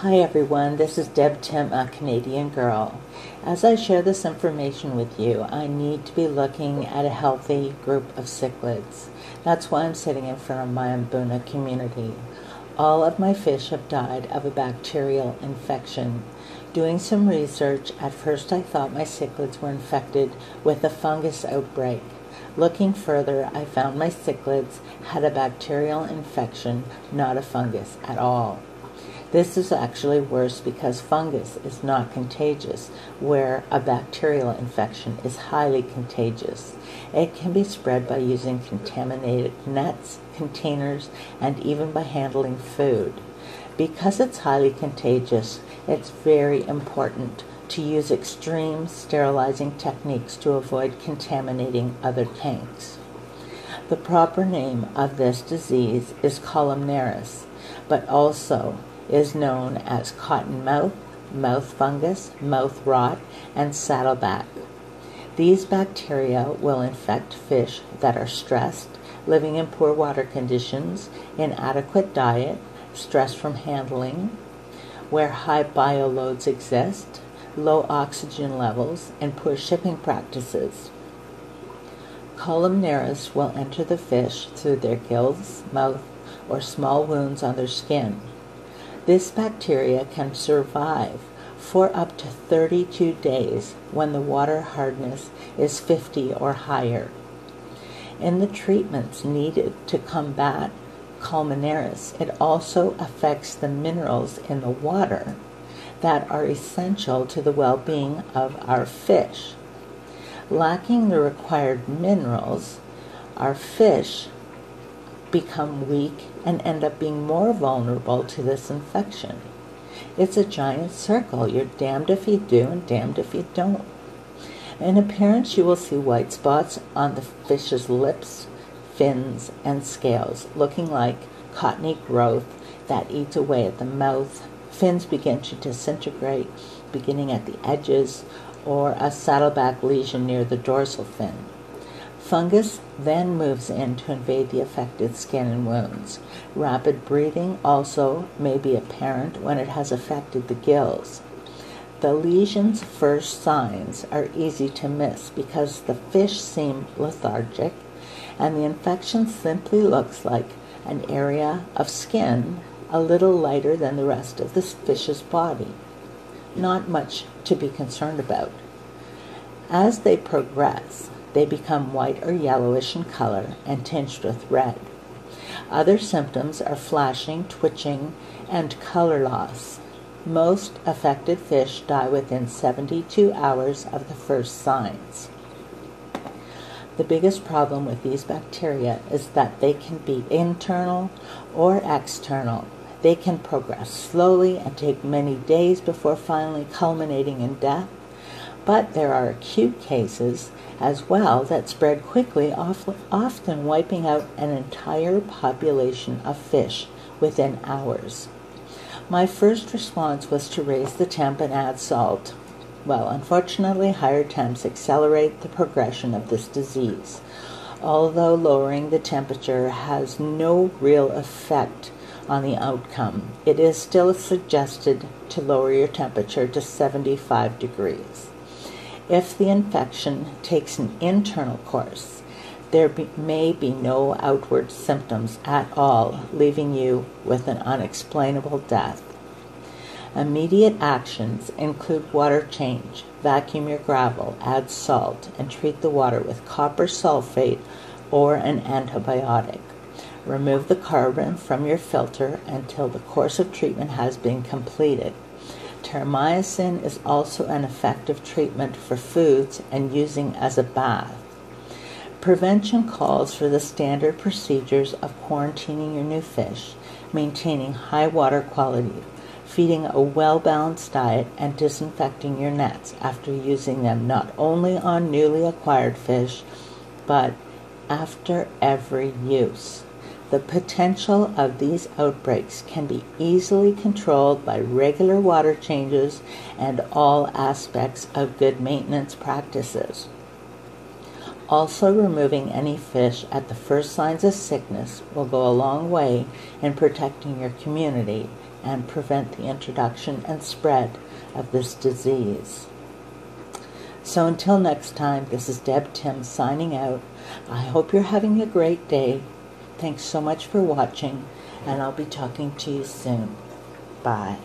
Hi everyone, this is Deb Tim, a Canadian girl. As I share this information with you, I need to be looking at a healthy group of cichlids. That's why I'm sitting in front of my Mbuna community. All of my fish have died of a bacterial infection. Doing some research, at first I thought my cichlids were infected with a fungus outbreak. Looking further, I found my cichlids had a bacterial infection, not a fungus at all. This is actually worse because fungus is not contagious, where a bacterial infection is highly contagious. It can be spread by using contaminated nets, containers, and even by handling food. Because it's highly contagious, it's very important to use extreme sterilizing techniques to avoid contaminating other tanks. The proper name of this disease is Columnaris, but also is known as cottonmouth, mouth fungus, mouth rot, and saddleback. These bacteria will infect fish that are stressed, living in poor water conditions, inadequate diet, stress from handling, where high bioloads exist, low oxygen levels, and poor shipping practices. Columnaris will enter the fish through their gills, mouth, or small wounds on their skin. This bacteria can survive for up to 32 days when the water hardness is 50 or higher. In the treatments needed to combat Columnaris, it also affects the minerals in the water that are essential to the well-being of our fish. Lacking the required minerals, our fish become weak and end up being more vulnerable to this infection. It's a giant circle. You're damned if you do and damned if you don't. In appearance, you will see white spots on the fish's lips, fins, and scales, looking like cottony growth that eats away at the mouth. Fins begin to disintegrate, beginning at the edges, or a saddleback lesion near the dorsal fin. Fungus then moves in to invade the affected skin and wounds. Rapid breathing also may be apparent when it has affected the gills. The lesion's first signs are easy to miss because the fish seem lethargic, and the infection simply looks like an area of skin a little lighter than the rest of the fish's body. Not much to be concerned about. As they progress, they become white or yellowish in color and tinged with red. Other symptoms are flashing, twitching, and color loss. Most affected fish die within 72 hours of the first signs. The biggest problem with these bacteria is that they can be internal or external. They can progress slowly and take many days before finally culminating in death, but there are acute cases as well that spread quickly, often wiping out an entire population of fish within hours. My first response was to raise the temp and add salt. Well, unfortunately, higher temps accelerate the progression of this disease. Although lowering the temperature has no real effect on the outcome, it is still suggested to lower your temperature to 75 degrees. If the infection takes an internal course, there may be no outward symptoms at all, leaving you with an unexplainable death. Immediate actions include water change, vacuum your gravel, add salt, and treat the water with copper sulfate or an antibiotic. Remove the carbon from your filter until the course of treatment has been completed. Termicin is also an effective treatment for foods and using as a bath. Prevention calls for the standard procedures of quarantining your new fish, maintaining high water quality, feeding a well-balanced diet, and disinfecting your nets after using them not only on newly acquired fish, but after every use. The potential of these outbreaks can be easily controlled by regular water changes and all aspects of good maintenance practices. Also, removing any fish at the first signs of sickness will go a long way in protecting your community and prevent the introduction and spread of this disease. So until next time, this is Deb Tim signing out. I hope you're having a great day. Thanks so much for watching, and I'll be talking to you soon. Bye.